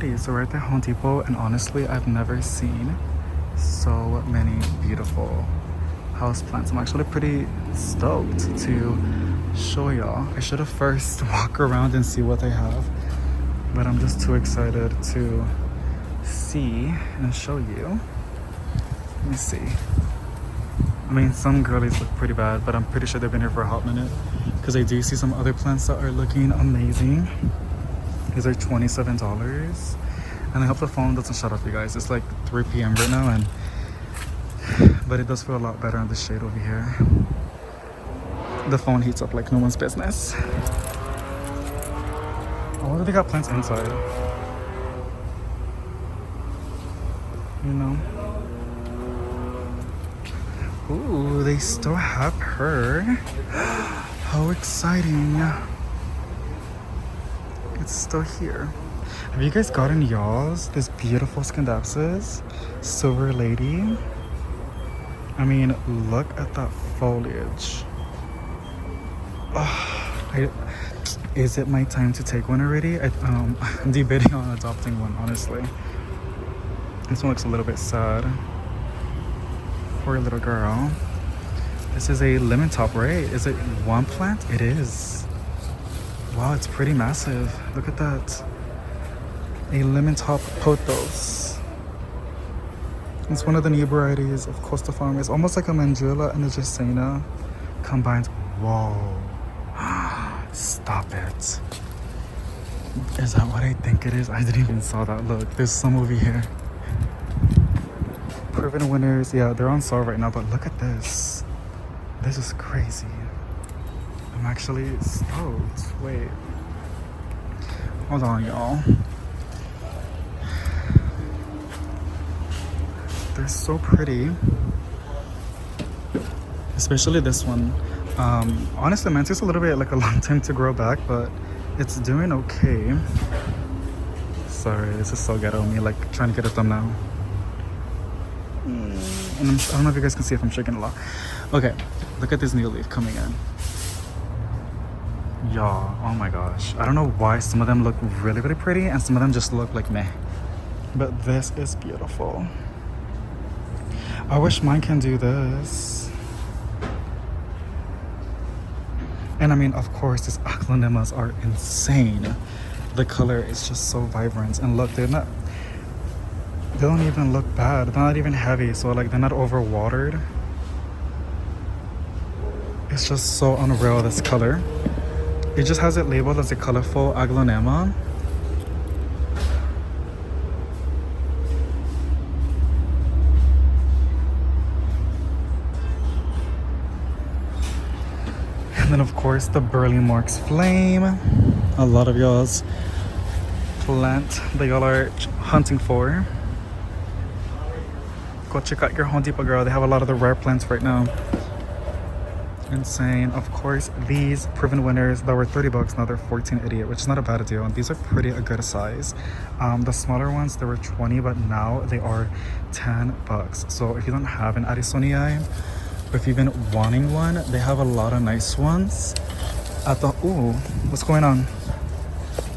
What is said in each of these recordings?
pretty. So we're at the Home Depot, and honestly, I've never seen so many beautiful houseplants. I'm actually pretty stoked to show y'all. I should have first walk around and see what they have, but I'm just too excited to see and show you. Let me see. I mean, some girlies look pretty bad, but I'm pretty sure they've been here for a hot minute, because I do see some other plants that are looking amazing. These are $27. And I hope the phone doesn't shut off, you guys. It's like 3 p.m. right now, but it does feel a lot better in the shade over here. The phone heats up like no one's business. I wonder if they got plants inside. You know? Ooh, they still have her. How exciting. It's still here. Have you guys gotten y'all's? This beautiful Scindapsus silver lady. I mean, look at that foliage. Is it my time to take one already? I'm debating on adopting one, honestly. This one looks a little bit sad. Poor little girl. This is a lemon top, right? Is it one plant? It is. Wow, it's pretty massive. Look at that. A lemon top pothos. It's one of the new varieties of Costa Farm. It's almost like a Mandrilla and a Jacena combined. Whoa. Stop it. Is that what I think it is? I didn't even saw that. Look, there's some over here. Proven winners. Yeah, they're on sale right now, but look at this. This is crazy. I'm actually stoked. Wait. Hold on, y'all. They're so pretty. Especially this one. Honestly, mine takes a little bit like a long time to grow back, but it's doing okay. Sorry, this is so ghetto of me, like trying to get a thumbnail. And I don't know if you guys can see if I'm shaking a lot. Okay, look at this new leaf coming in. Y'all, oh my gosh. I don't know why some of them look really, really pretty and some of them just look like meh. But this is beautiful. I wish mine can do this. And I mean, of course, these Aglonemas are insane. The color is just so vibrant. And look, they don't even look bad. They're not even heavy, so like they're not overwatered. It's just so unreal, this color. It just has it labeled as a colorful Aglonema. And then of course the Burle Marx Flame. A lot of y'all's plant that y'all are hunting for. Go check out your Home Depot, girl. They have a lot of the rare plants right now. Insane. Of course, these proven winners that were $30, now they're $14.88, which is not a bad deal. And these are pretty a good size. The smaller ones, they were $20, but now they are $10. So if you don't have an Addisonii, or if you've been wanting one, they have a lot of nice ones at the... Ooh, what's going on?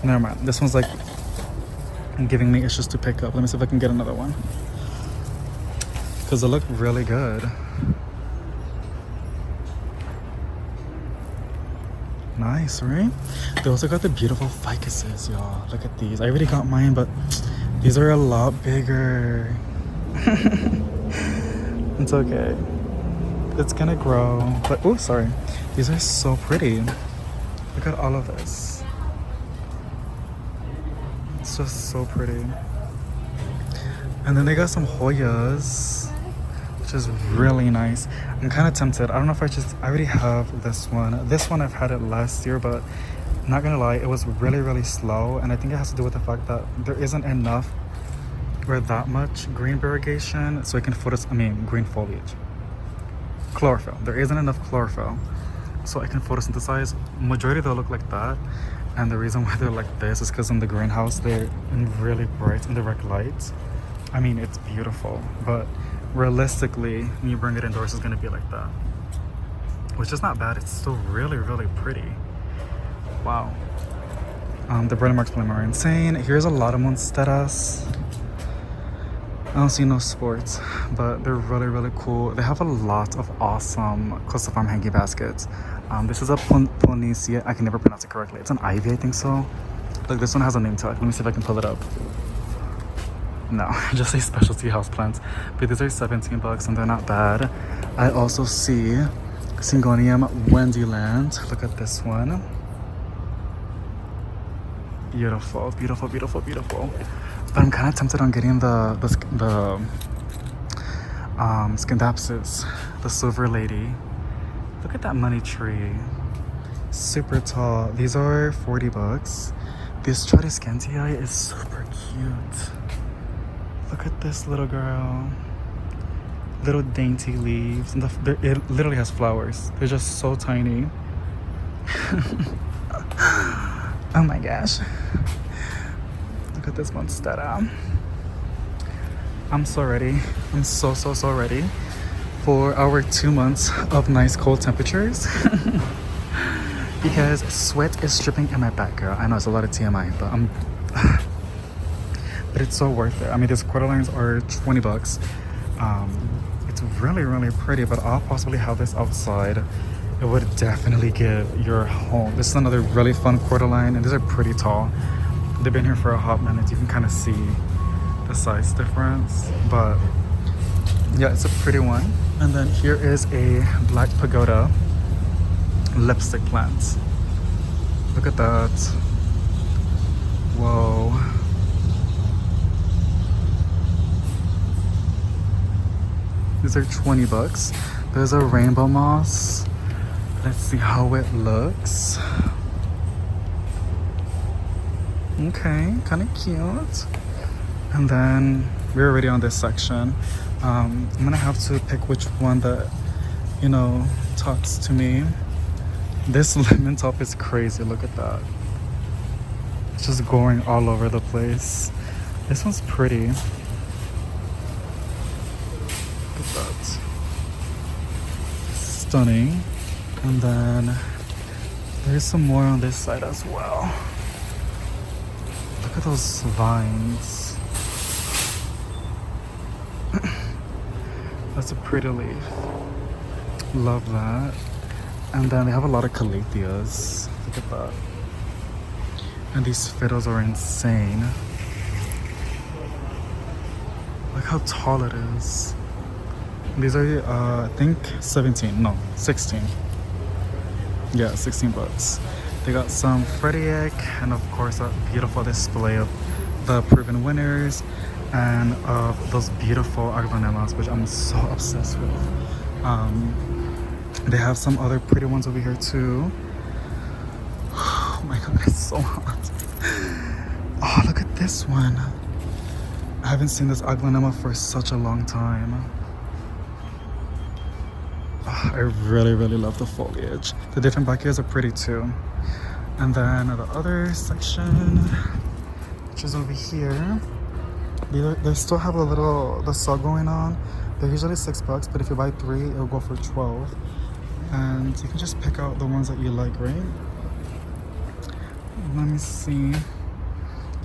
Never mind. This one's like giving me issues to pick up. Let me see if I can get another one, because they look really good. Nice, right? They also got the beautiful ficuses, y'all. Look at these. I already got mine, but these are a lot bigger. It's okay. It's gonna grow. But oh, sorry. These are so pretty. Look at all of this. It's just so pretty. And then they got some Hoyas, which is really nice. I'm kind of tempted. I don't know if I already have this one. This one I've had it last year, but not gonna lie, it was really, really slow. And I think it has to do with the fact that there isn't enough or that much green variegation, so it can green foliage. Chlorophyll. There isn't enough chlorophyll, so I can photosynthesize. Majority they'll look like that. And the reason why they're like this is because in the greenhouse, they're really bright in direct light. I mean, it's beautiful, but realistically, when you bring it indoors, it's gonna be like that, which is not bad. It's still really, really pretty. Wow. The Burle Marx are insane. Here's a lot of monsteras. I don't see no sports, but they're really, really cool. They have a lot of awesome close to farm hanging baskets. This is a Ponicia. I can never pronounce it correctly. It's an ivy, I think so. Look, this one has a name tag. Let me see if I can pull it up. No, just a specialty houseplants. But these are 17 bucks and they're not bad. I also see Syngonium Wendyland. Look at this one. Beautiful, beautiful, beautiful, beautiful. But I'm kind of tempted on getting the Scindapsus, the silver lady. Look at that money tree. Super tall. These are 40 bucks. This Tradescantii is super cute. Look at this little girl. Little dainty leaves. And it literally has flowers. They're just so tiny. Oh my gosh. Look at this monstera. I'm so ready. I'm so ready for our 2 months of nice cold temperatures. Because sweat is dripping in my back, girl. I know it's a lot of TMI, but but it's so worth it. I mean, these cordelines are 20 bucks. It's really, really pretty, but I'll possibly have this outside. It would definitely give your home. This is another really fun cordeline, and these are pretty tall. They've been here for a hot minute. You can kind of see the size difference, but yeah, it's a pretty one. And then here is a black pagoda lipstick plant. Look at that. Whoa. These are 20 bucks. There's a rainbow moss. Let's see how it looks. Okay, kind of cute. And then we're already on this section. I'm gonna have to pick which one that, you know, talks to me. This lemon top is crazy. Look at that. It's just going all over the place. This one's pretty. Look at that. Stunning. And then there's some more on this side as well. Look at those vines. That's a pretty leaf. Love that. And then they have a lot of calatheas. Look at that. And these fiddles are insane. Look how tall it is. These are, I think 17, no, 16. Yeah, 16 bucks. They got some Frediac and of course a beautiful display of the proven winners and of those beautiful Aglonemas, which I'm so obsessed with. They have some other pretty ones over here too. Oh my god, it's so hot. Oh, look at this one. I haven't seen this Aglonema for such a long time. Oh, I really, really love the foliage. The different backyards are pretty too. And then the other section, which is over here, they still have the sale going on. They're usually 6 bucks, but if you buy 3, it'll go for 12. And you can just pick out the ones that you like, right? Let me see.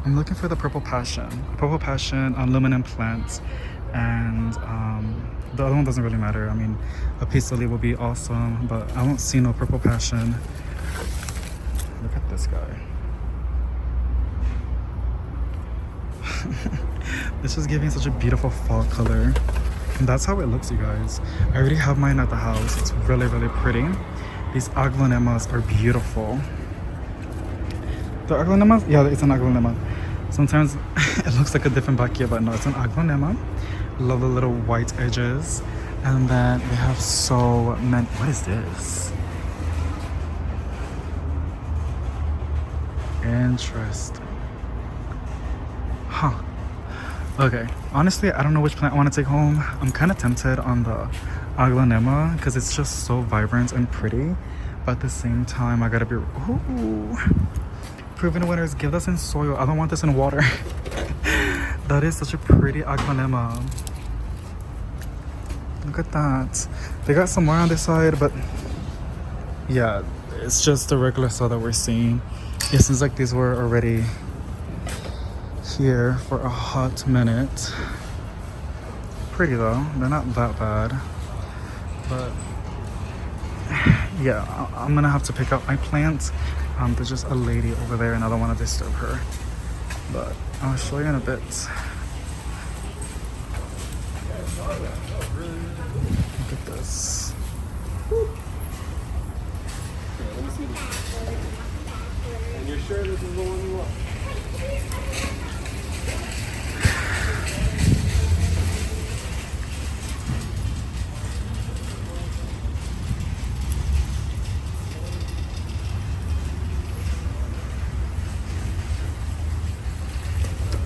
I'm looking for the Purple Passion. Purple Passion, aluminum plants, and the other one doesn't really matter. I mean, a piece of leaf would be awesome, but I don't see no Purple Passion. Look at this guy. This is giving such a beautiful fall color. And that's how it looks, you guys. I already have mine at the house. It's really, really pretty. These Aglonemas are beautiful. The Aglonemas? Yeah, it's an Aglonema. Sometimes it looks like a different backyard, but no, it's an Aglonema. Love the little white edges. And then we have so many. What is this? Interesting. Huh. Okay. Honestly, I don't know which plant I want to take home. I'm kind of tempted on the Aglonema because it's just so vibrant and pretty. But at the same time, I gotta be... Ooh. Proven winners, give this in soil. I don't want this in water. That is such a pretty Aglonema. Look at that. They got some more on this side, but yeah, it's just the regular soil that we're seeing. It seems like these were already here for a hot minute. Pretty though, they're not that bad. But yeah, I'm gonna have to pick up my plants. There's just a lady over there and I don't want to disturb her. But I'll show you in a bit. Look at this. And you're sure this is the one you want?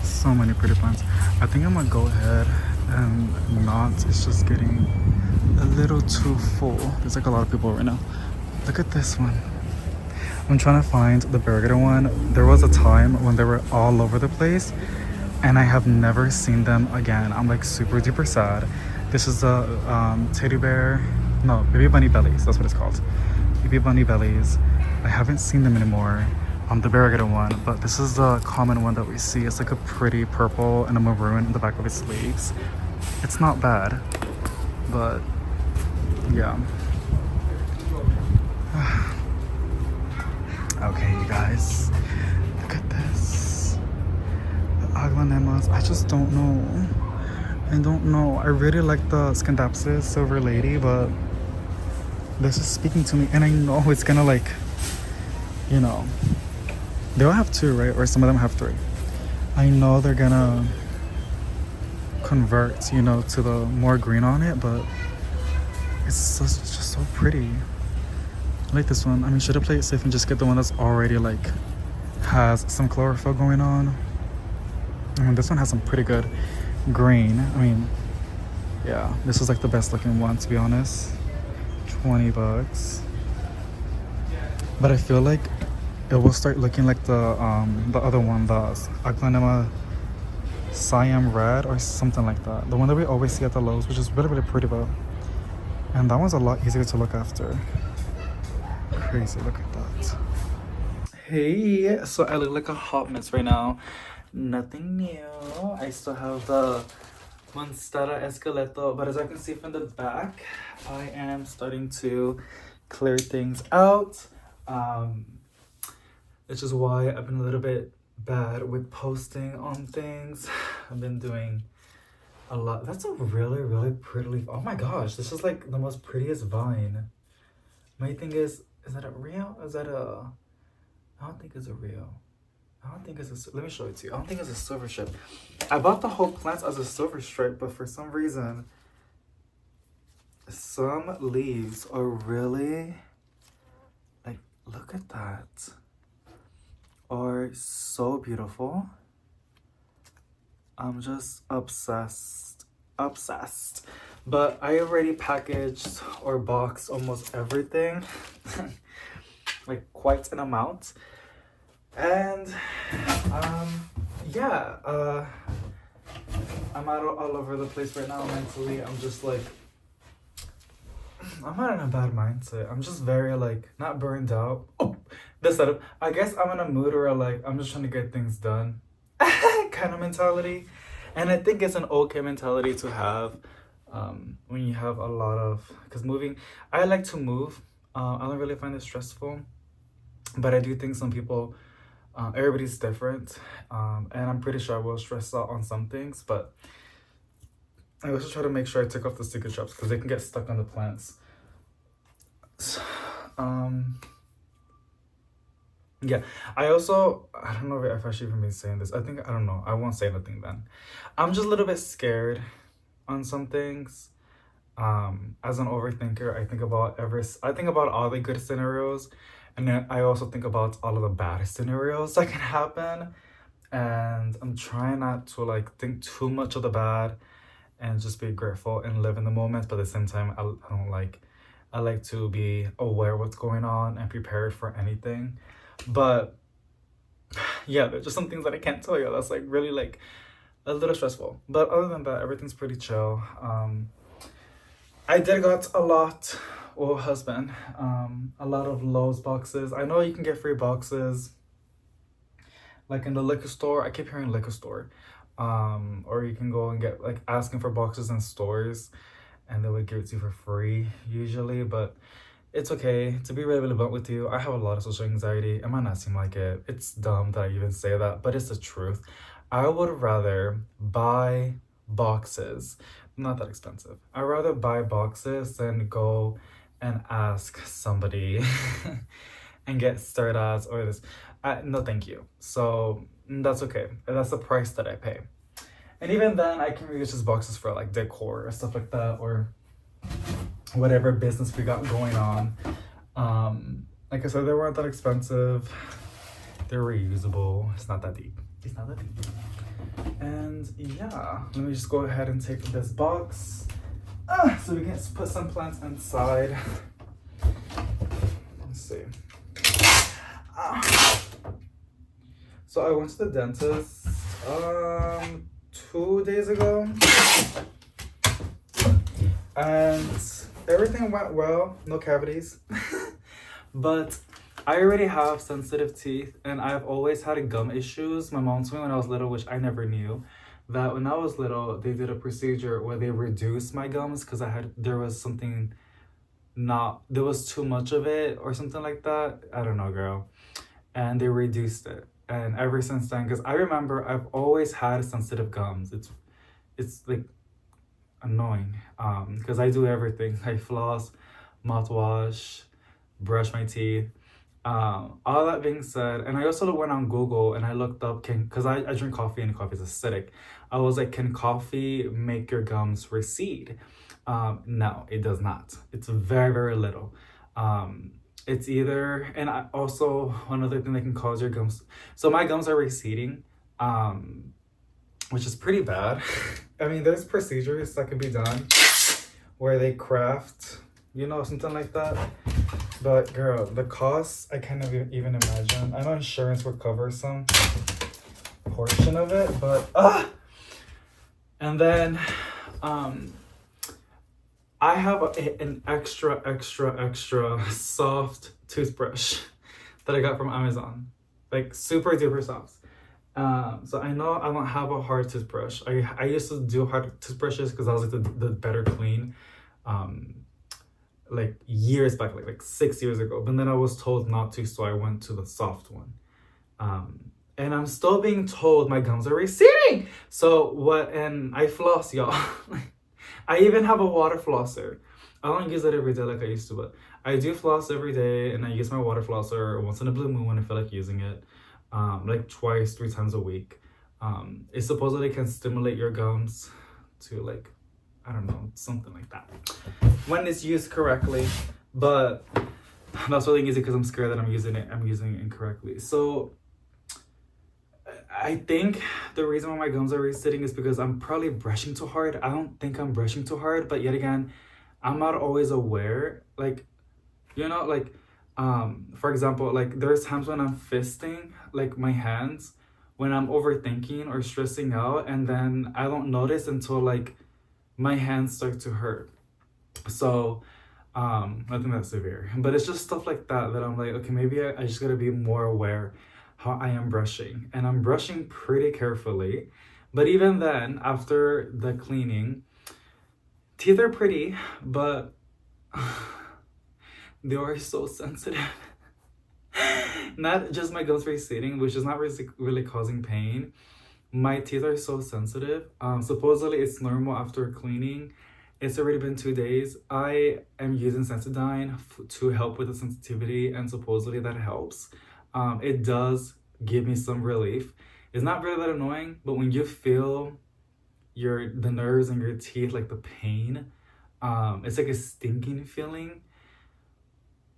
So many pretty plants. I think I'm gonna go ahead and not. It's just getting a little too full. There's like a lot of people right now. Look at this one. I'm trying to find the burger one. There was a time when they were all over the place and I have never seen them again. I'm like super duper sad. This is a teddy bear, no, baby bunny bellies, that's what it's called. Baby bunny bellies. I haven't seen them anymore. The variegated one, but this is the common one that we see. It's like a pretty purple and a maroon in the back of its leaves. It's not bad, but yeah. Okay, you guys, look at this. The aglonemas, I just don't know. I don't know. I really like the Scindapsus silver lady, but this is speaking to me, and I know it's gonna like, you know, they all have two, right? Or some of them have three. I know they're gonna convert, you know, to the more green on it, but it's just so pretty. I like this one. I mean, should I play it safe and just get the one that's already like has some chlorophyll going on? I mean, this one has some pretty good green. I mean, yeah, this is like the best looking one, to be honest. $20. But I feel like it will start looking like the other one, the Aglonema Siam Red or something like that. The one that we always see at the Lowe's, which is really, really pretty though. And that one's a lot easier to look after. Crazy, look at that. Hey, so I look like a hot mess right now. Nothing new. I still have the Monstera Esqueleto, but as I can see from the back, I am starting to clear things out. Which is why I've been a little bit bad with posting on things. I've been doing a lot. That's a really, really pretty leaf. Oh my gosh, this is like the most prettiest vine. My thing is that a real? Is that a... I don't think it's a real. I don't think it's a... Let me show it to you. I don't think it's a silver strip. I bought the whole plant as a silver stripe, but for some reason, some leaves are really... Like, look at that. Are so beautiful. I'm just obsessed. But I already packaged or boxed almost everything. Like quite an amount. And yeah, I'm out all over the place right now mentally. I'm just like, I'm not in a bad mindset. I'm just very like not burned out. Oh, this setup. I guess I'm in a mood where like I'm just trying to get things done kind of mentality. And I think it's an okay mentality to have when you have a lot of, because moving, I like to move. I don't really find it stressful, but I do think some people, everybody's different, and I'm pretty sure I will stress out on some things, but I also try to make sure I take off the sticker straps because they can get stuck on the plants. Yeah, I don't know if I should even be saying this. I don't know. I won't say nothing then. I'm just a little bit scared on some things. As an overthinker, I think about all the good scenarios, and then I also think about all of the bad scenarios that can happen. And I'm trying not to like think too much of the bad and just be grateful and live in the moment. But at the same time, I like to be aware of what's going on and prepared for anything. But yeah, there's just some things that I can't tell you that's like really like a little stressful. But other than that, everything's pretty chill. I did got a lot, a lot of Lowe's boxes. I know you can get free boxes Like in the liquor store, I keep hearing liquor store. Or you can go and get like asking for boxes in stores and they would give it to you for free usually, but it's okay. To be really blunt with you, I have a lot of social anxiety. It might not seem like it. It's dumb that I even say that, but it's the truth. I would rather buy boxes, not that expensive. I'd rather buy boxes than go and ask somebody and get stared at or this. No, thank you. So that's okay. That's the price that I pay. And even then, I can reuse just boxes for like decor or stuff like that, or whatever business we got going on. Like I said, they weren't that expensive. They're reusable. It's not that deep. It's not that deep. And yeah, let me just go ahead and take this box so we can put some plants inside. Let's see. So I went to the dentist 2 days ago, and everything went well, no cavities. But I already have sensitive teeth and I've always had gum issues. My mom told me when I was little, which I never knew, that when I was little they did a procedure where they reduced my gums because there was too much of it or something like that. I don't know, girl. And they reduced it. And ever since then, because I remember I've always had sensitive gums. It's like annoying because I do everything. I floss, mouthwash, brush my teeth. All that being said, and I also went on Google and I looked up, because I drink coffee and coffee is acidic. I was like, can coffee make your gums recede? No, it does not. It's very, very little. It's either, and also another thing that can cause your gums. So my gums are receding, which is pretty bad. I mean, there's procedures that can be done where they craft, something like that. But girl, the costs, I can't even imagine. I know insurance will cover some portion of it, but and then I have an extra soft toothbrush that I got from Amazon, like super duper soft. So I know I don't have a hard toothbrush. I used to do hard toothbrushes because I was like the better clean, like years back, like 6 years ago. But then I was told not to, so I went to the soft one. And I'm still being told my gums are receding. And I floss, y'all. I even have a water flosser. I don't use it every day like I used to, but I do floss every day, and I use my water flosser once in a blue moon when I feel like using it, like twice, 3 times a week. It supposedly can stimulate your gums to like, I don't know, something like that, when it's used correctly. But that's really easy because I'm scared that I'm using it incorrectly. So I think the reason why my gums are receding is because I'm probably brushing too hard. I don't think I'm brushing too hard, but yet again, I'm not always aware. Like, for example, like there's times when I'm fisting like my hands when I'm overthinking or stressing out, and then I don't notice until like my hands start to hurt. So nothing that severe, but it's just stuff like that I'm like, okay, maybe I just gotta be more aware how I am brushing. And I'm brushing pretty carefully, but even then, after the cleaning, teeth are pretty, but they are so sensitive. Not just my gums receding, which is not really causing pain. My teeth are so sensitive. Supposedly it's normal after cleaning. It's already been 2 days. I am using Sensodyne to help with the sensitivity, and supposedly that helps. It does give me some relief. It's not really that annoying, but when you feel the nerves in your teeth, like the pain, it's like a stinking feeling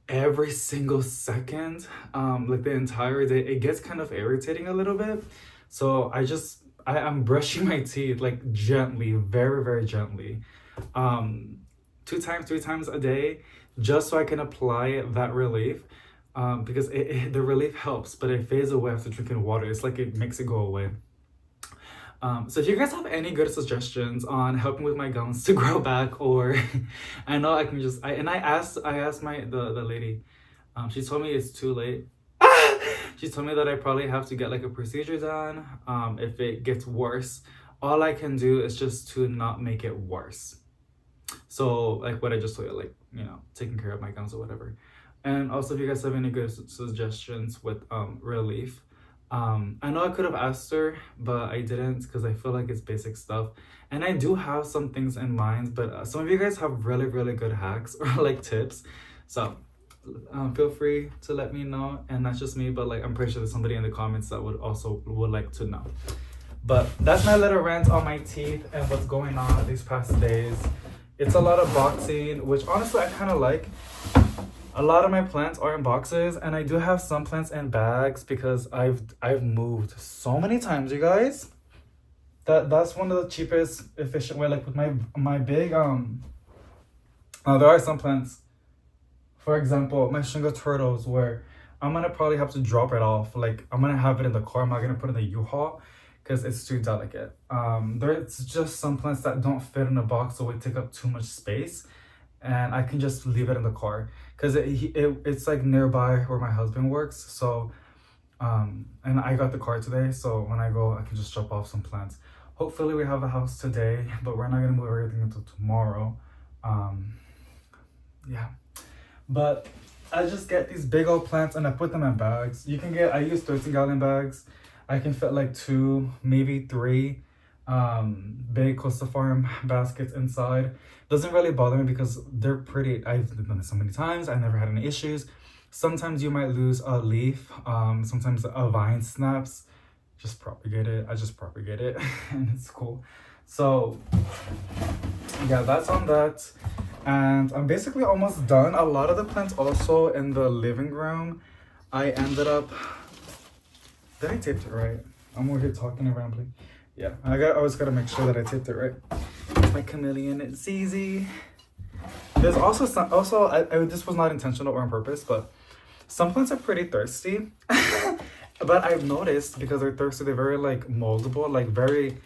every single second, like the entire day. It gets kind of irritating a little bit. So I'm brushing my teeth like gently, very, very gently, 2 times, 3 times a day, just so I can apply that relief. Because the relief helps, but it fades away after drinking water. It's like it makes it go away. So if you guys have any good suggestions on helping with my gums to grow back, or I know I can I asked the lady, she told me it's too late. She told me that I probably have to get like a procedure done. If it gets worse, all I can do is just to not make it worse. So like what I just told you, like, you know, taking care of my gums or whatever. And also if you guys have any good suggestions with relief, I know I could have asked her, but I didn't because I feel like it's basic stuff. And I do have some things in mind, but some of you guys have really, really good hacks or like tips. So feel free to let me know. And not just me, but like I'm pretty sure there's somebody in the comments that would like to know. But that's my little rant on my teeth and what's going on these past days. It's a lot of boxing, which honestly I kind of like. A lot of my plants are in boxes, and I do have some plants in bags because I've moved so many times, you guys. That's one of the cheapest, efficient way. Like with my big there are some plants. For example, my Shingo turtles, where I'm gonna probably have to drop it off. Like I'm gonna have it in the car. I'm not gonna put it in the U-Haul because it's too delicate. There's just some plants that don't fit in a box, so it take up too much space, and I can just leave it in the car because it's like nearby where my husband works. So and I got the car today, so when I go I can just drop off some plants. Hopefully we have a house today, but we're not gonna move everything until tomorrow. Yeah, but I just get these big old plants and I put them in bags. I use 13-gallon bags. I can fit like 2, maybe 3 big Costa Farm baskets inside. Doesn't really bother me because they're pretty. I've done it so many times. I never had any issues. Sometimes you might lose a leaf. Sometimes a vine snaps. Just propagate it. I just propagate it and it's cool. So yeah, that's on that. And I'm basically almost done. A lot of the plants also in the living room, I ended up... Did I tape it right? I'm over here talking and rambling. Yeah, I always gotta make sure that I taped it right. My chameleon ZZ. There's also some, this was not intentional or on purpose, but some plants are pretty thirsty. But I've noticed because they're thirsty, they're very like moldable, like very,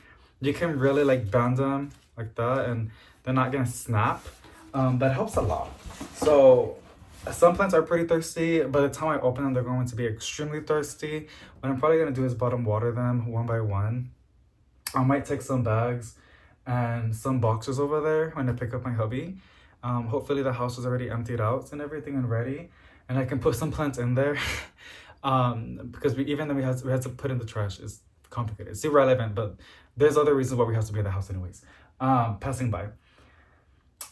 you can really like bend them like that and they're not gonna snap. That helps a lot. So some plants are pretty thirsty. By the time I open them, they're going to be extremely thirsty. What I'm probably gonna do is bottom water them one by one. I might take some bags and some boxes over there when I pick up my hubby. Hopefully the house is already emptied out and everything and ready, and I can put some plants in there. Because we had to put in the trash is complicated. It's irrelevant, but there's other reasons why we have to be in the house anyways. Passing by.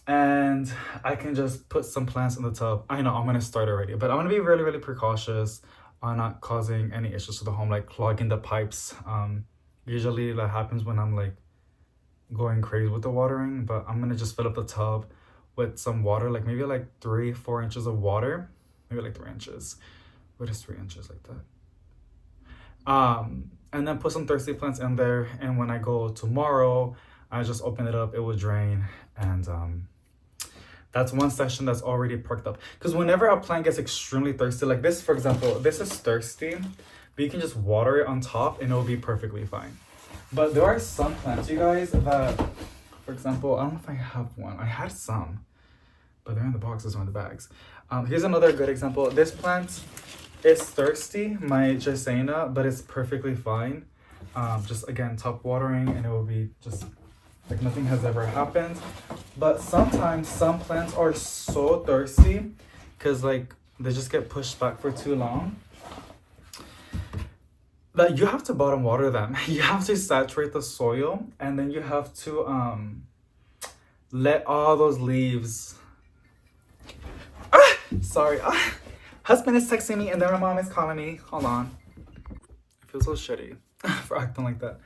And I can just put some plants in the tub. I know I'm gonna start already, but I'm gonna be really, really precautious on not causing any issues to the home, like clogging the pipes. Usually that happens when I'm like going crazy with the watering, but I'm gonna just fill up the tub with some water, like maybe like 3-4 inches of water, maybe like 3 inches. What is 3 inches like that? And then put some thirsty plants in there, and when I go tomorrow, I just open it up, it will drain, and that's one section that's already perked up. Because whenever a plant gets extremely thirsty, like this, for example, this is thirsty, but you can just water it on top and it'll be perfectly fine. But there are some plants, you guys, that, for example, I don't know if I have one. I had some, but they're in the boxes or in the bags. Here's another good example. This plant is thirsty, my Gisena, but it's perfectly fine. Just again, top watering, and it will be just like nothing has ever happened. But sometimes some plants are so thirsty because like they just get pushed back for too long that you have to bottom water them. You have to saturate the soil, and then you have to let all those leaves... Sorry, husband is texting me and then my mom is calling me. Hold on. I feel so shitty for acting like that.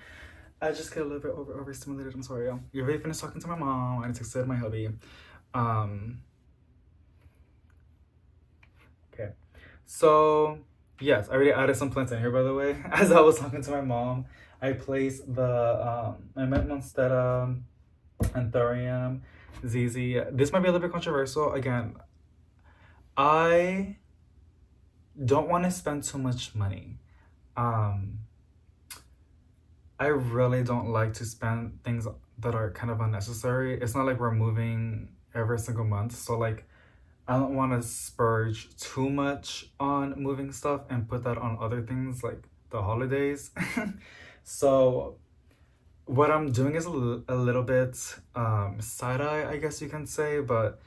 I just get a little bit overstimulated. I'm sorry, y'all. You're really finished talking to my mom. I texted my hubby. Okay. So, yes, I already added some plants in here, by the way. As I was talking to my mom, I placed the I meant Monstera, Anthurium, ZZ. This might be a little bit controversial. Again, I don't want to spend too much money. I really don't like to spend things that are kind of unnecessary. It's not like we're moving every single month, so like I don't want to spurge too much on moving stuff and put that on other things like the holidays. So what I'm doing is a little bit side-eye, I guess you can say, but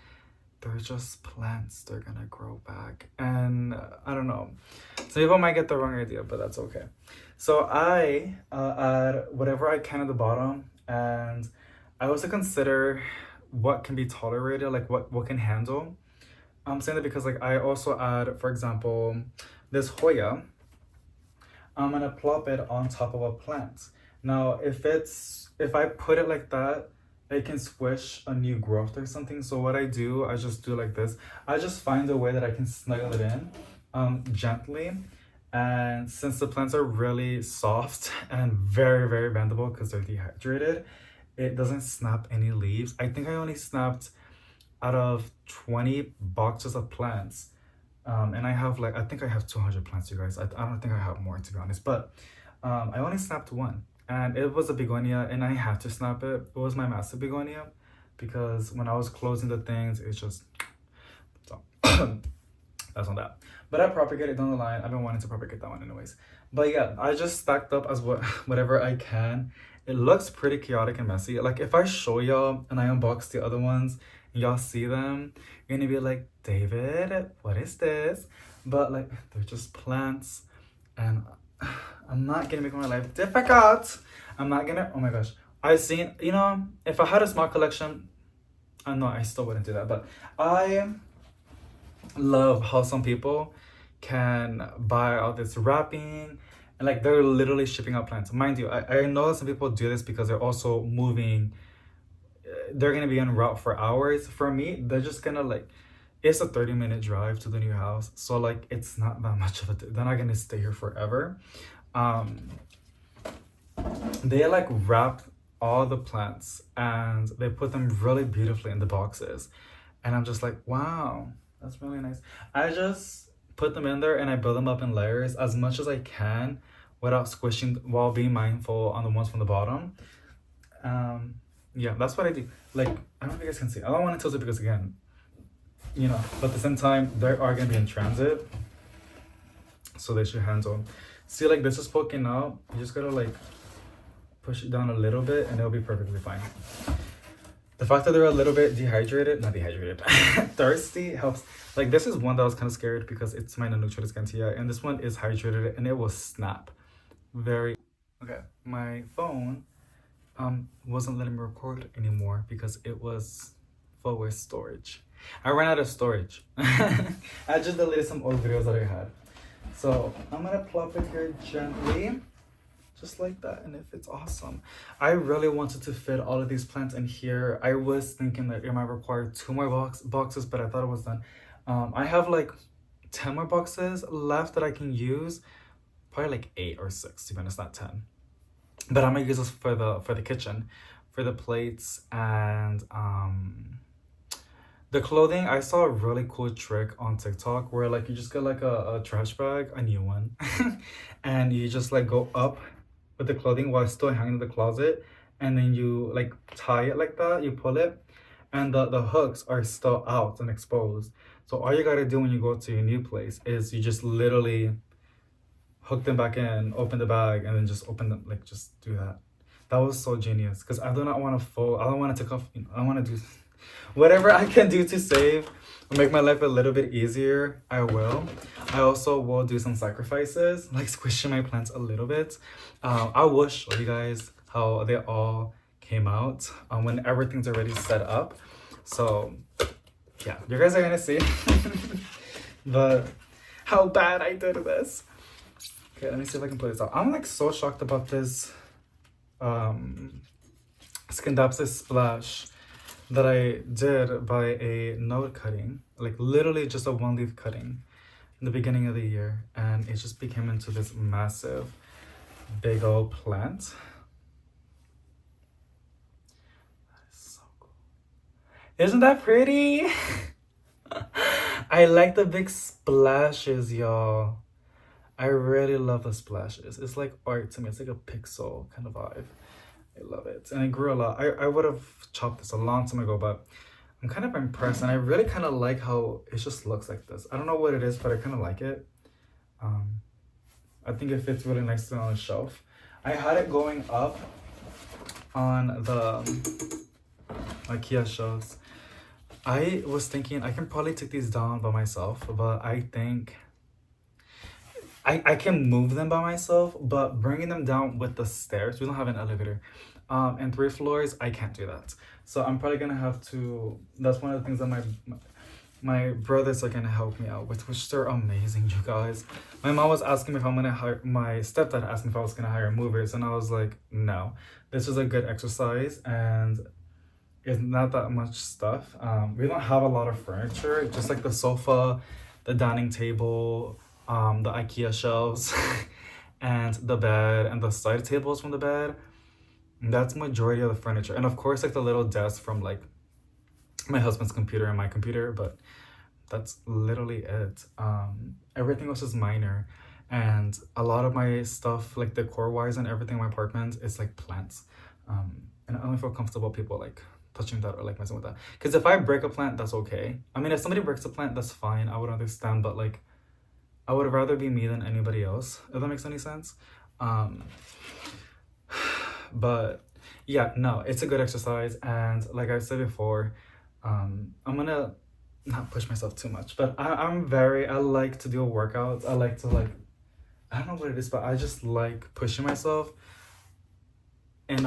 they're just plants. They're gonna grow back. And I don't know. Some people might get the wrong idea, but that's okay. So I add whatever I can at the bottom, and I also consider what can be tolerated, like what can handle. I'm saying that because like I also add, for example, this Hoya. I'm gonna plop it on top of a plant. Now, if I put it like that, it can squish a new growth or something. So what I do, I just do like this. I just find a way that I can snuggle it in, gently. And since the plants are really soft and very, very bendable because they're dehydrated, it doesn't snap any leaves. I think I only snapped out of 20 boxes of plants. And I have like, I think I have 200 plants, you guys. I don't think I have more, to be honest. But I only snapped one. And it was a begonia, and I had to snap it. It was my massive begonia because when I was closing the things, it's just... So, that's on that. But I propagated down the line. I've been wanting to propagate that one anyways. But yeah, I just stacked up as whatever I can. It looks pretty chaotic and messy. Like if I show y'all and I unbox the other ones, y'all see them, you're gonna be like, David, what is this? But like, they're just plants, and I'm not gonna make my life difficult. I'm not gonna, oh my gosh. I've seen, you know, if I had a small collection, I know I still wouldn't do that, but I love how some people can buy all this wrapping and like they're literally shipping out plants. Mind you, I know some people do this because they're also moving. They're gonna be en route for hours. For me, they're just gonna like, it's a 30-minute drive to the new house, so like it's not that much of a they're not gonna stay here forever. They like wrap all the plants and they put them really beautifully in the boxes, and I'm just like, wow, that's really nice. I just put them in there and I build them up in layers as much as I can without squishing, while being mindful on the ones from the bottom. Yeah, that's what I do. Like, I don't know if you guys can see. I don't want to tilt it because again, you know, but at the same time, they are gonna be in transit, so they should handle. See, like this is poking out. You just gotta like push it down a little bit and it'll be perfectly fine. The fact that they're a little bit not dehydrated, thirsty helps. Like this is one that I was kind of scared because it's my non-nutrient scantia, and this one is hydrated and it will snap. Very okay. My phone wasn't letting me record anymore because it was full with storage. I ran out of storage. I just deleted some old videos that I had. So I'm gonna plop it here gently, just like that, and it fits awesome. I really wanted to fit all of these plants in here. I was thinking that it might require 2 more boxes, but I thought it was done. I have like 10 more boxes left that I can use. Probably like 8 or 6, to be honest, not 10. But I'm gonna use this for the kitchen, for the plates and the clothing. I saw a really cool trick on TikTok where like you just get like a trash bag, a new one, and you just like go up with the clothing while it's still hanging in the closet, and then you like tie it like that, you pull it, and the hooks are still out and exposed. So all you gotta do when you go to your new place is you just literally hook them back in, open the bag, and then just open them, like just do that. That was so genius because I do not want to fold. I don't want to take off, you know, I want to do whatever I can do to save or make my life a little bit easier. I will. I also will do some sacrifices, like squishing my plants a little bit. I will show you guys how they all came out when everything's already set up. So yeah, you guys are gonna see. But how bad I did this. Okay, let me see if I can pull this out. I'm like so shocked about this Scindapsus splash that I did by a node cutting, like literally just a 1-leaf cutting in the beginning of the year, and it just became into this massive big old plant. That is so cool. Isn't that pretty? I like the big splashes, y'all. I really love the splashes. It's like art to me. It's like a pixel kind of vibe. I love it. And it grew a lot. I would have chopped this a long time ago, but I'm kind of impressed, and I really kind of like how it just looks like this. I don't know what it is, but I kind of like it. Um, I think it fits really nicely on the shelf. I had it going up on the IKEA shelves. I was thinking I can probably take these down by myself, but I think I can move them by myself, but bringing them down with the stairs, we don't have an elevator, and 3 floors, I can't do that. So I'm probably gonna have to. That's one of the things that my brothers are gonna help me out with, which they're amazing, you guys. My mom was asking me if I'm gonna hire. My stepdad asked me if I was gonna hire movers, and I was like, no. This is a good exercise, and it's not that much stuff. We don't have a lot of furniture, just like the sofa, the dining table, the IKEA shelves, and the bed, and the side tables from the bed. That's majority of the furniture, and of course, like the little desk from like my husband's computer and my computer, but that's literally it. Everything else is minor, and a lot of my stuff, like decor wise and everything in my apartment, is like plants. And I only feel comfortable people like touching that or like messing with that. Because if I break a plant, that's okay. I mean, if somebody breaks a plant, that's fine. I would understand, but like, I would rather be me than anybody else. If that makes any sense. Um, but yeah, no, it's a good exercise, and like I said before, I'm gonna not push myself too much, but I like to do workouts. I like to like, I don't know what it is, but I just like pushing myself in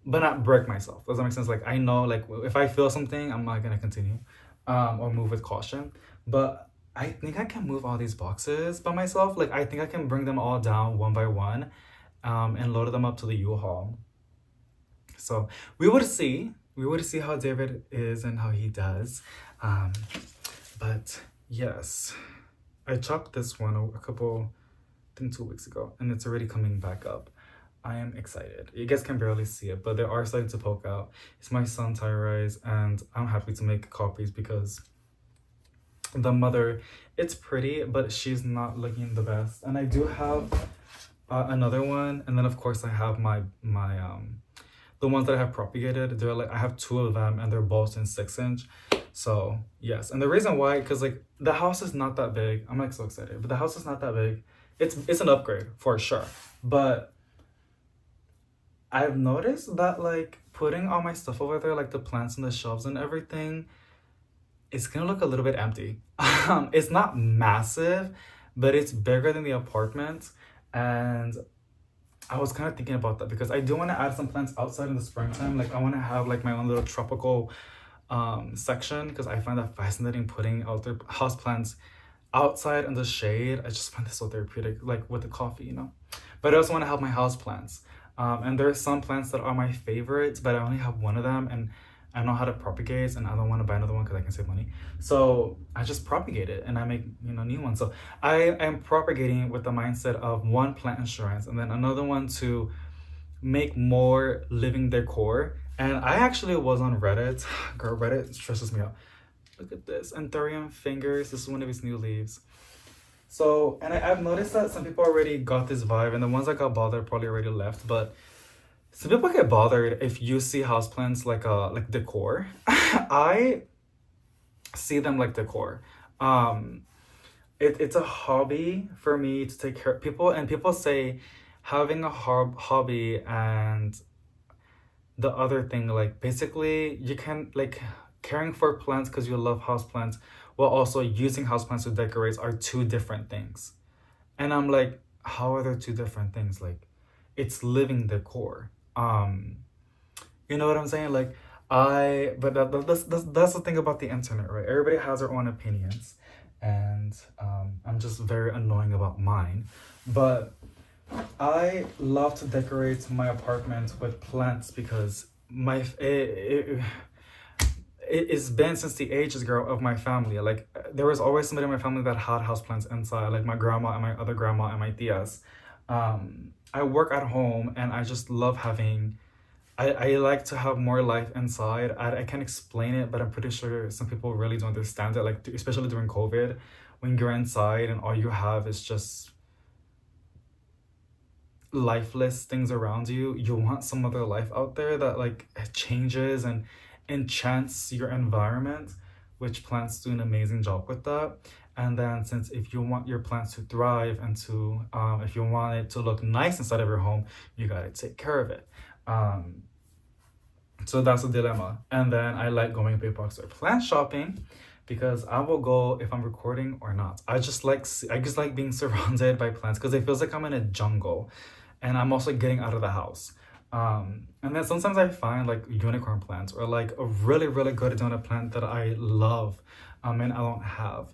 but not break myself. Does that make sense? Like I know, like if I feel something, I'm not gonna continue, or move with caution. But I think I can move all these boxes by myself. Like I think I can bring them all down one by one, and load them up to the U-Haul. So we would see. We would see how David is and how he does. Um, but yes, I chopped this one a couple, I think 2 weeks ago, and it's already coming back up. I am excited. You guys can barely see it, but they are starting to poke out. It's my son Tyra's, and I'm happy to make copies because the mother, it's pretty, but she's not looking the best. And I do have another one, and then of course I have my the ones that I have propagated. They're like, I have 2 of them, and they're both in 6-inch. So yes, and the reason why, because like the house is not that big. I'm like so excited, but the house is not that big. It's an upgrade for sure, but I've noticed that like putting all my stuff over there, like the plants and the shelves and everything, it's gonna look a little bit empty. It's not massive, but it's bigger than the apartment, and I was kind of thinking about that because I do want to add some plants outside in the springtime. Like I want to have like my own little tropical section, because I find that fascinating, putting out their house plants outside in the shade. I just find this so therapeutic, like with the coffee, you know. But I also want to have my house plants. And there are some plants that are my favorites, but I only have one of them, and I know how to propagate, and I don't want to buy another one because I can save money. So I just propagate it, and I make new ones. So I am propagating with the mindset of one, plant insurance, and then another one to make more living decor. And I actually was on Reddit. Girl, Reddit stresses me out. Look at this, Anthurium fingers. This is one of its new leaves. So, and I've noticed that some people already got this vibe, and the ones that got bothered probably already left. But some people get bothered if you see houseplants like decor. I see them like decor. It's a hobby for me to take care of people, and people say having a hobby and the other thing, like basically you can like caring for plants because you love houseplants while also using houseplants to decorate are 2 different things. And I'm like, how are there 2 different things? Like, it's living decor. You know what I'm saying? Like, but that's the thing about the internet, right? Everybody has their own opinions, and I'm just very annoying about mine. But I love to decorate my apartment with plants because it's been since the ages, girl, of my family. Like there was always somebody in my family that had houseplants inside, like my grandma and my other grandma and my tias. I work at home, and I just love having. I like to have more life inside. I can't explain it, but I'm pretty sure some people really don't understand it. Like especially during COVID, when you're inside and all you have is just lifeless things around you, you want some other life out there that like changes and enchants your environment, which plants do an amazing job with that. And then since if you want your plants to thrive and to if you want it to look nice inside of your home, you gotta take care of it. So that's a dilemma. And then I like going big box or plant shopping because I will go if I'm recording or not. I just like being surrounded by plants because it feels like I'm in a jungle, and I'm also getting out of the house. And then sometimes I find like unicorn plants or like a really good donut plant that I love, and I don't have.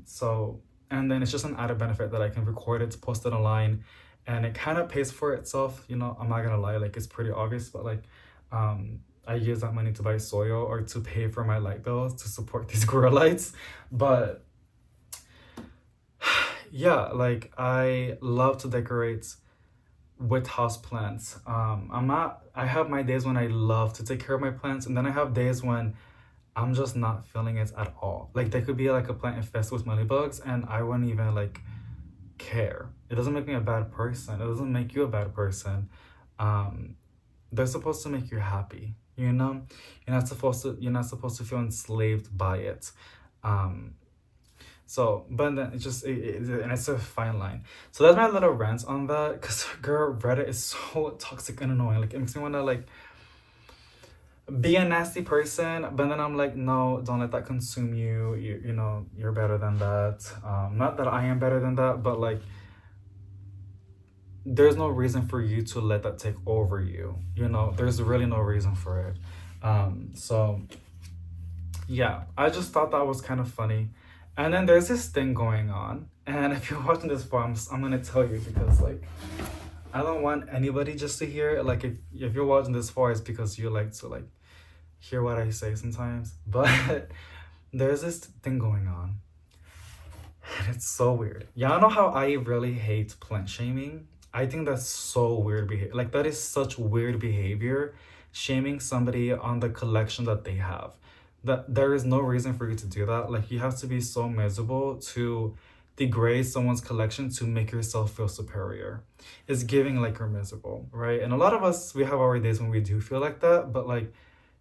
So and then it's just an added benefit that I can record it, post it online, and it kind of pays for itself. You know, I'm not gonna lie, like it's pretty obvious, but like I use that money to buy soil or to pay for my light bills to support these grow lights. But yeah, like I love to decorate with house plants. I have my days when I love to take care of my plants, and then I have days when I'm just not feeling it at all. Like there could be like a plant infested with moneybugs and I wouldn't even like care. It doesn't make me a bad person. It doesn't make you a bad person. Um, they're supposed to make you happy, you know? You're not supposed to feel enslaved by it. Um, so, but then and it's a fine line. So that's my little rant on that, because girl, Reddit is so toxic and annoying. Like it makes me wanna like be a nasty person, but then I'm like, no, don't let that consume you. You know, you're better than that. Not that I am better than that, but like there's no reason for you to let that take over you. You know, there's really no reason for it. So yeah, I just thought that was kind of funny. And then there's this thing going on, and if you're watching this far, I'm gonna tell you because like I don't want anybody just to hear it. Like if you're watching this far, it's because you like to like hear what I say sometimes. But there's this thing going on, and it's so weird. Y'all know how I really hate plant shaming? I think that's so weird behavior. Like that is such weird behavior, shaming somebody on the collection that they have. That there is no reason for you to do that. Like you have to be so miserable to degrade someone's collection to make yourself feel superior. It's giving like you're miserable, right? And a lot of us, we have our days when we do feel like that, but like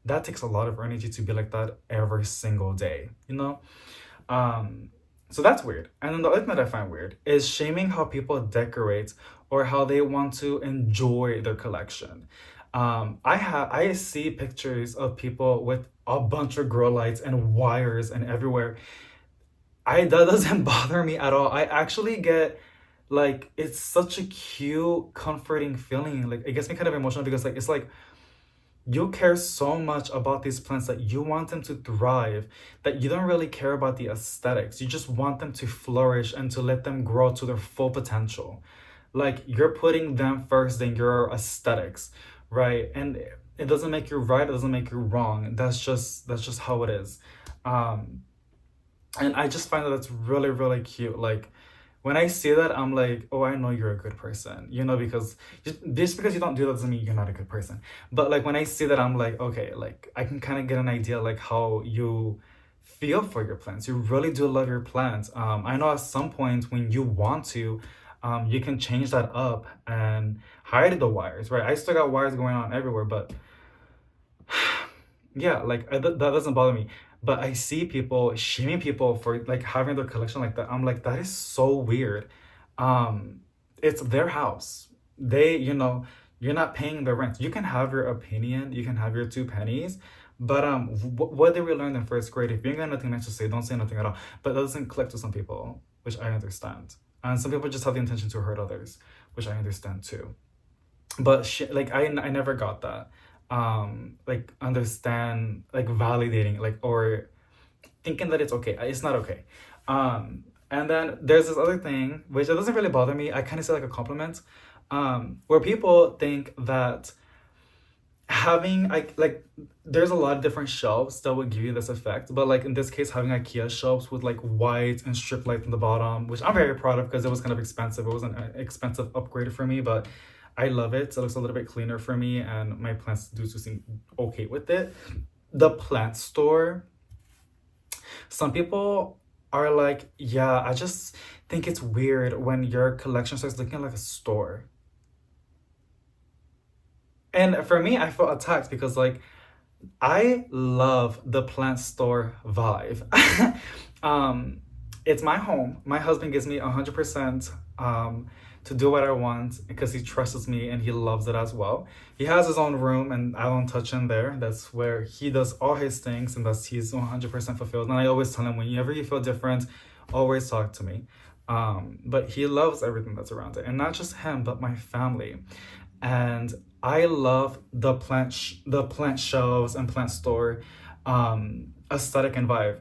that takes a lot of energy to be like that every single day, you know? So that's weird. And then the other thing that I find weird is shaming how people decorate or how they want to enjoy their collection. I see pictures of people with a bunch of grow lights and wires and everywhere. That doesn't bother me at all. I actually get like it's such a cute, comforting feeling. Like it gets me kind of emotional because like it's like you care so much about these plants that you want them to thrive, that you don't really care about the aesthetics. You just want them to flourish and to let them grow to their full potential. Like you're putting them first than your aesthetics, right? And it doesn't make you right, it doesn't make you wrong. That's just how it is. Um, and I just find that that's really cute. Like when I see that, I'm like, oh, I know you're a good person, you know, because just because you don't do that doesn't mean you're not a good person. But like when I see that, I'm like, okay, like I can kind of get an idea like how you feel for your plants. You really do love your plants. I know at some point when you want to, you can change that up and hide the wires, right? I still got wires going on everywhere, but yeah, like that doesn't bother me. But I see people shaming people for like having their collection like that. I'm like, that is so weird. Um, it's their house. You know, you're not paying the rent. You can have your opinion, you can have your two pennies, but what did we learn in first grade? If you ain't got nothing nice to say, don't say nothing at all. But that doesn't click to some people, which I understand. And some people just have the intention to hurt others, which I understand too. But like I never got that. Like understand like validating like or thinking that it's okay. It's not okay. And then there's this other thing which it doesn't really bother me. I kind of say like a compliment. Where people think that having like there's a lot of different shelves that would give you this effect, but like in this case having IKEA shelves with like white and strip light in the bottom, which I'm very proud of because it was kind of expensive. It was an expensive upgrade for me, but I love it. It looks a little bit cleaner for me and my plants do seem okay with it. The plant store, some people are like, yeah, I just think it's weird when your collection starts looking like a store. And for me, I felt attacked because like I love the plant store vibe. um, it's my home. My husband gives me 100% to do what I want because he trusts me and he loves it as well. He has his own room and I don't touch in there. That's where he does all his things and that's he's 100% fulfilled. And I always tell him, whenever you feel different, always talk to me. But he loves everything that's around it, and not just him, but my family. And I love the plant shelves and plant store aesthetic and vibe.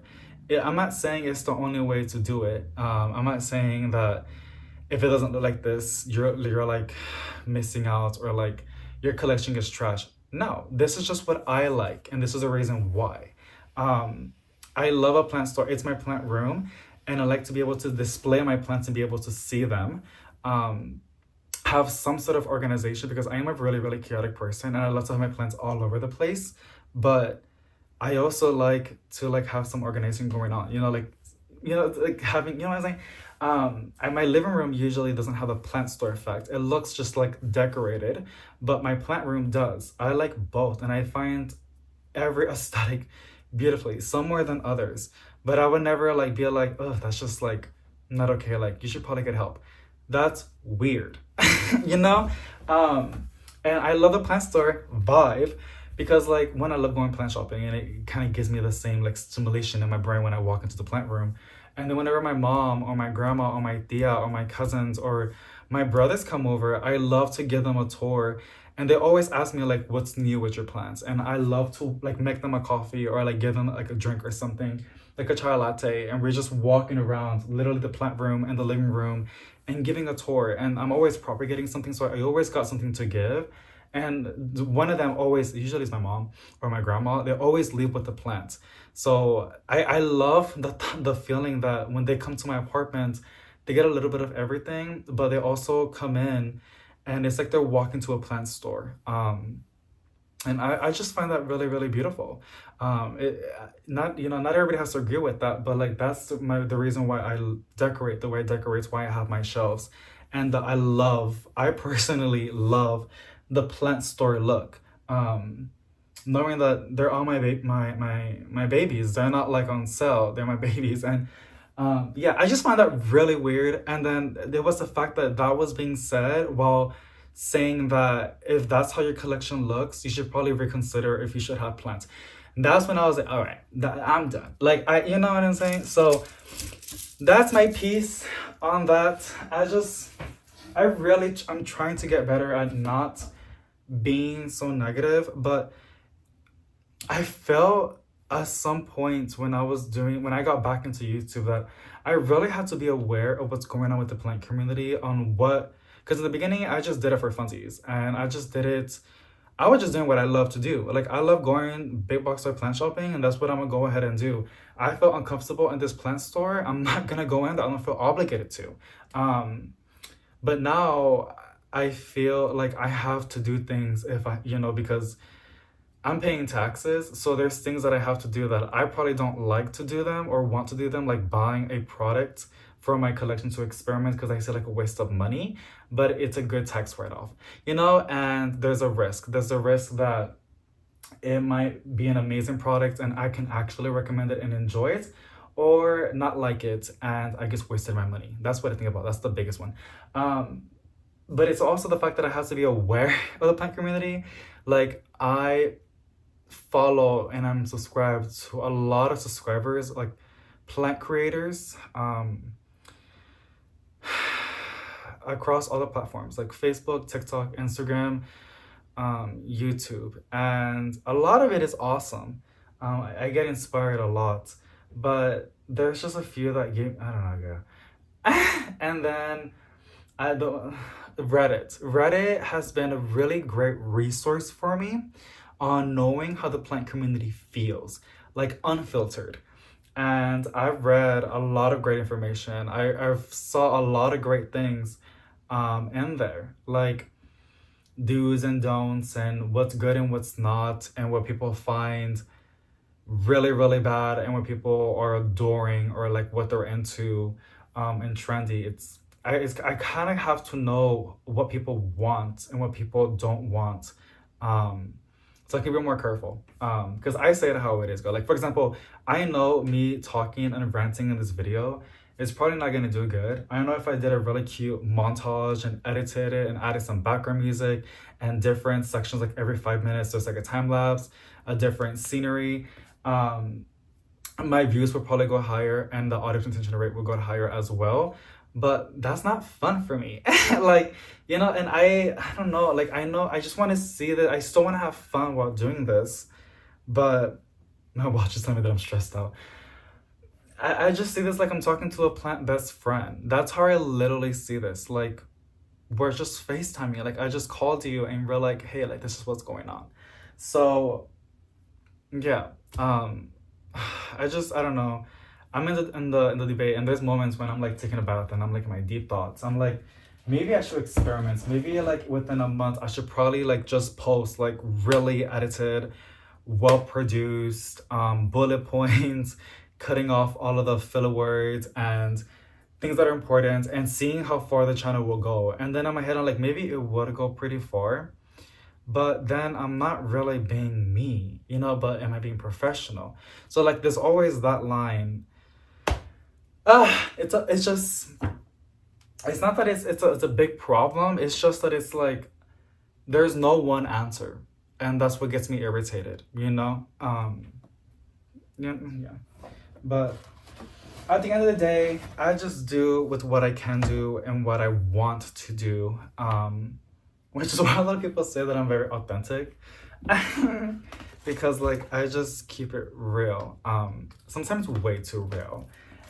I'm not saying it's the only way to do it. I'm not saying that if it doesn't look like this, you're like missing out or like your collection is trash. No, this is just what I like, and this is a reason why. Um, I love a plant store. It's my plant room, and I like to be able to display my plants and be able to see them. Um, have some sort of organization because I am a really, really chaotic person and I love to have my plants all over the place. But I also like to like have some organization going on, like having, you know what I'm saying? My living room usually doesn't have a plant store effect. It looks just like decorated, but my plant room does. I like both, and I find every aesthetic beautifully, some more than others. But I would never like be like, oh, that's just like not okay. Like you should probably get help. That's weird, you know? And I love the plant store vibe because like when I love going plant shopping and it kind of gives me the same like stimulation in my brain when I walk into the plant room. And then whenever my mom or my grandma or my tia or my cousins or my brothers come over, I love to give them a tour. And they always ask me like, what's new with your plants? And I love to like make them a coffee or like give them like a drink or something, like a chai latte. And we're just walking around literally the plant room and the living room and giving a tour. And I'm always propagating something. So I always got something to give. And one of them always, usually it's my mom or my grandma, they always leave with the plants. So I love the feeling that when they come to my apartment, they get a little bit of everything, but they also come in and it's like they're walking to a plant store. And I just find that really, really beautiful. Not, not everybody has to agree with that, but like that's the reason why I decorate the way I decorate, why I have my shelves. And that I personally love the plant store look. Knowing that they're all my babies, they're not like on sale, they're my babies. And yeah, I just find that really weird. And then there was the fact that that was being said while saying that if that's how your collection looks, you should probably reconsider if you should have plants. And that's when I was like, all right, I'm done. Like, you know what I'm saying? So that's my piece on that. I'm trying to get better at not being so negative, but I felt at some point when I got back into YouTube that I really had to be aware of what's going on with the plant community because in the beginning I just did it for funsies and I was just doing what I love to do. Like I love going big box store plant shopping and that's what I'm gonna go ahead and do. I felt uncomfortable in this plant store. I'm not gonna go in there. I don't feel obligated to. But now I feel like I have to do things because I'm paying taxes, so there's things that I have to do that I probably don't like to do them or want to do them, like buying a product for my collection to experiment because I see like a waste of money, but it's a good tax write-off, and there's a risk. There's a risk that it might be an amazing product and I can actually recommend it and enjoy it, or not like it and I just wasted my money. That's what I think about. That's the biggest one. But it's also the fact that I have to be aware of the plant community. Like I follow and I'm subscribed to a lot of subscribers, like plant creators, across all the platforms like Facebook, TikTok, Instagram, YouTube, and a lot of it is awesome. I get inspired a lot, but there's just a few that I don't know, yeah. And then I don't Reddit has been a really great resource for me on knowing how the plant community feels, like unfiltered. And I've read a lot of great information. I've saw a lot of great things in there, like do's and don'ts and what's good and what's not, and what people find really, really bad and what people are adoring or like what they're into and trendy. I kind of have to know what people want and what people don't want So I can be more careful. Because I say it how it is, girl. Like, for example, I know me talking and ranting in this video is probably not gonna do good. I know if I did a really cute montage and edited it and added some background music and different sections, like every 5 minutes, there's like a time lapse, a different scenery. My views will probably go higher and the audience retention rate will go higher as well. But that's not fun for me. Like, you know, and I don't know, like, I know I just want to see that I still want to have fun while doing this, but my watch is telling me that I'm stressed out. I just see this like I'm talking to a plant best friend. That's how I literally see this. Like, we're just FaceTiming. Like, I just called you and we're like, hey, like, this is what's going on. So, yeah. I don't know. I'm in the debate, and there's moments when I'm like taking a bath and I'm like in my deep thoughts. I'm like, maybe I should experiment. Maybe like within a month, I should probably like just post like really edited, well produced, bullet points, cutting off all of the filler words and things that are important, and seeing how far the channel will go. And then in my head, I'm like, maybe it would go pretty far, but then I'm not really being me, you know, but am I being professional? So like there's always that line. It's just, it's not that it's a big problem. It's just that it's like there's no one answer, and that's what gets me irritated, you know. Yeah. But at the end of the day, I just do with what I can do and what I want to do. Which is why a lot of people say that I'm very authentic. Because like I just keep it real. Sometimes way too real.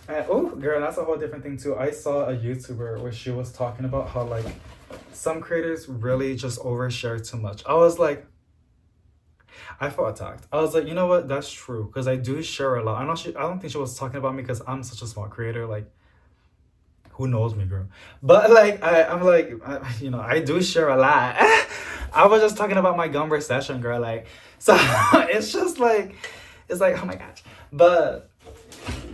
And oh girl, that's a whole different thing too. I saw a YouTuber where she was talking about how like some creators really just overshare too much. I was like, I felt attacked. I was like, you know what? That's true, because I do share a lot. I don't think she was talking about me because I'm such a small creator. Like, who knows me, girl? But like, I'm like, you know, I do share a lot. I was just talking about my conversation, girl. Like, so it's just like, it's like, oh my gosh. But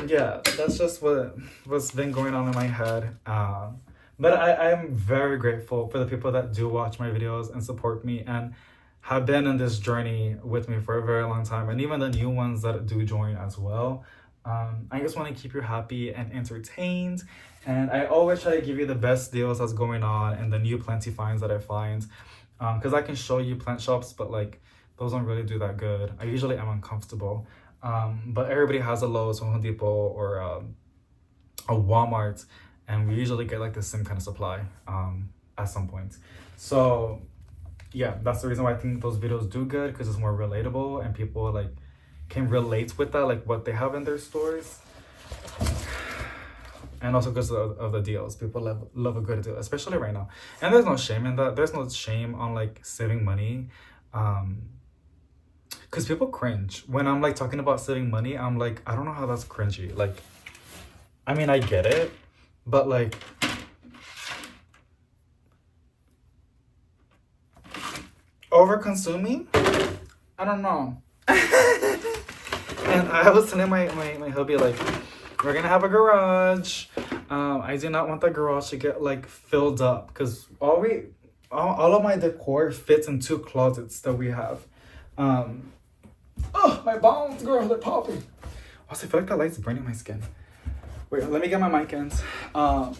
yeah, that's just what's been going on in my head. But I am very grateful for the people that do watch my videos and support me and have been in this journey with me for a very long time, and even the new ones that do join as well. I just want to keep you happy and entertained, and I always try to give you the best deals that's going on and the new planty finds that I find, because I can show you plant shops, but like those don't really do that good. I usually am uncomfortable, but everybody has a Lowe's or Home Depot or a Walmart, and we usually get like the same kind of supply at some point. So yeah, that's the reason why I think those videos do good, because it's more relatable and people like can relate with that, like what they have in their stores. And also because of the deals. People love a good deal, especially right now. And there's no shame in that. There's no shame on like saving money. Because people cringe when I'm like talking about saving money. I'm like, I don't know how that's cringy. Like, I mean, I get it, but like, over consuming, I don't know. And I was telling my hubby, like, we're gonna have a garage. I do not want the garage to get like filled up, because all of my decor fits in 2 closets that we have. Oh, my bones, girl, they're popping. Also, I feel like that light's burning my skin. Wait, let me get my mic ends. But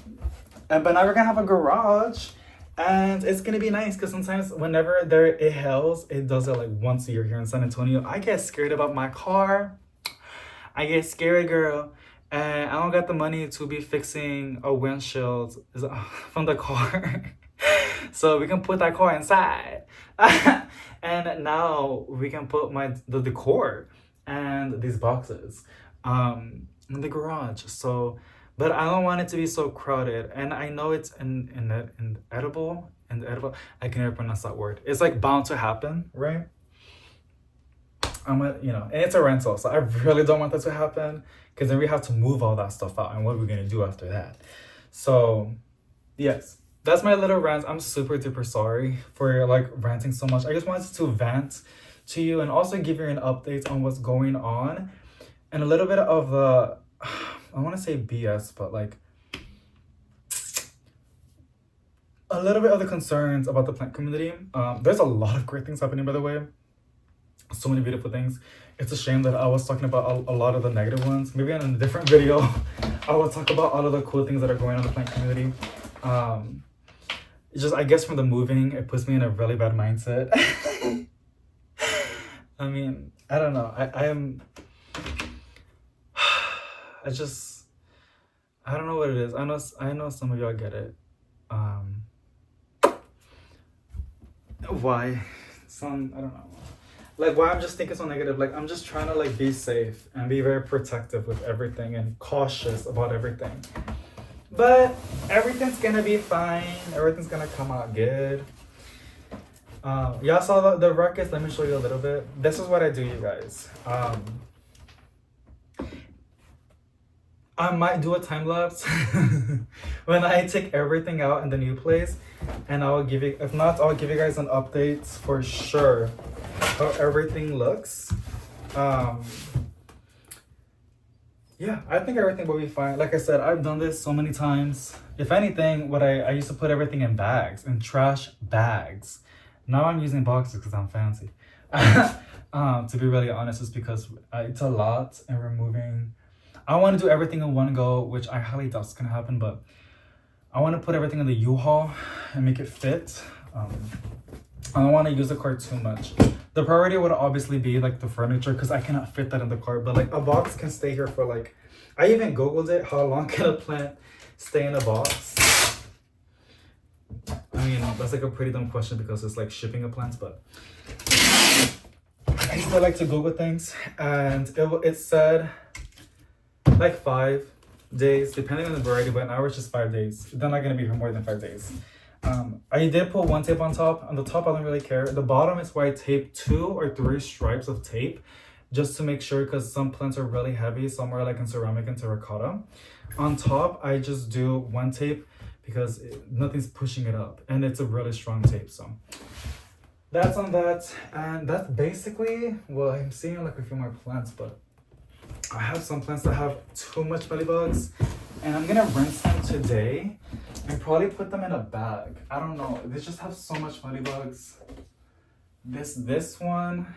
now we're gonna have a garage. And it's gonna be nice, because sometimes whenever it hails, it does it like once a year here in San Antonio. I get scared about my car. I get scared, girl. And I don't got the money to be fixing a windshield from the car. So we can put that car inside. And now we can put the decor and these boxes in the garage. So, but I don't want it to be so crowded. And I know it's inedible. I can never pronounce that word. It's like bound to happen, right? You know, and it's a rental, so I really don't want that to happen, because then we have to move all that stuff out, and what are we gonna do after that? So, yes, that's my little rant. I'm super duper sorry for like ranting so much. I just wanted to vent to you and also give you an update on what's going on, and a little bit of the, I want to say BS, but like, a little bit of the concerns about the plant community. There's a lot of great things happening, by the way. So many beautiful things. It's a shame that I was talking about a lot of the negative ones. Maybe in a different video, I will talk about all of the cool things that are going on in the plant community. It's just, I guess from the moving, it puts me in a really bad mindset. I mean, I don't know. I don't know what it is. I know some of y'all get it. Why? I don't know. Like, why I'm just thinking so negative. Like, I'm just trying to like be safe and be very protective with everything and cautious about everything. But everything's gonna be fine. Everything's gonna come out good. Y'all saw the ruckus. Let me show you a little bit. This is what I do, you guys. I might do a time lapse when I take everything out in the new place, and I will give you, if not, I'll give you guys an update for sure how everything looks. Yeah, I think everything will be fine. Like I said, I've done this so many times. If anything, what I used to put everything in bags, in trash bags. Now I'm using boxes because I'm fancy. To be really honest, it's because it's a lot and removing. I want to do everything in one go, which I highly doubt is going to happen, but I want to put everything in the U-Haul and make it fit. I don't want to use the cart too much. The priority would obviously be like the furniture, because I cannot fit that in the cart, but like a box can stay here for like, I even Googled it, how long can a plant stay in a box? I mean, that's like a pretty dumb question because it's like shipping a plant, but I still like to Google things, and it said like 5 days, depending on the variety, but an average is 5 days. They're not going to be here more than 5 days. I did put one tape on top. On the top, I don't really care. The bottom is where I tape 2 or 3 stripes of tape just to make sure, because some plants are really heavy. Some are like in ceramic and terracotta. On top, I just do 1 tape because nothing's pushing it up, and it's a really strong tape. So that's on that, and that's basically, well, I'm seeing like a few more plants, but I have some plants that have too much mealybugs, and I'm gonna rinse them today and probably put them in a bag. I don't know, they just have so much mealybugs. This one,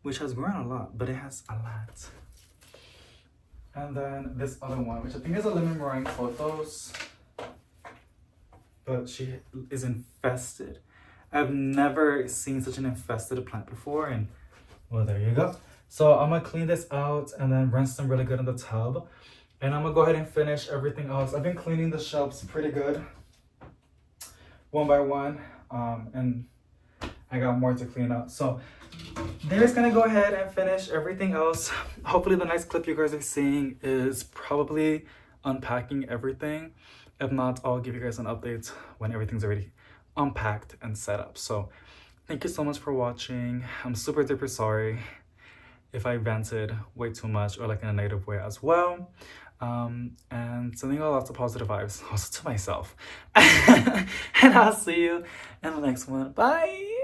which has grown a lot, but it has a lot. And then this other one, which I think is a lemon meringue photos, but she is infested. I've never seen such an infested plant before, and well, there you go. So I'm gonna clean this out and then rinse them really good in the tub. And I'm gonna go ahead and finish everything else. I've been cleaning the shelves pretty good, one by one. And I got more to clean up. So they're just gonna go ahead and finish everything else. Hopefully the next clip you guys are seeing is probably unpacking everything. If not, I'll give you guys an update when everything's already unpacked and set up. So thank you so much for watching. I'm super duper sorry if I vented way too much or like in a negative way as well. And sending out lots of positive vibes also to myself. And I'll see you in the next one. Bye.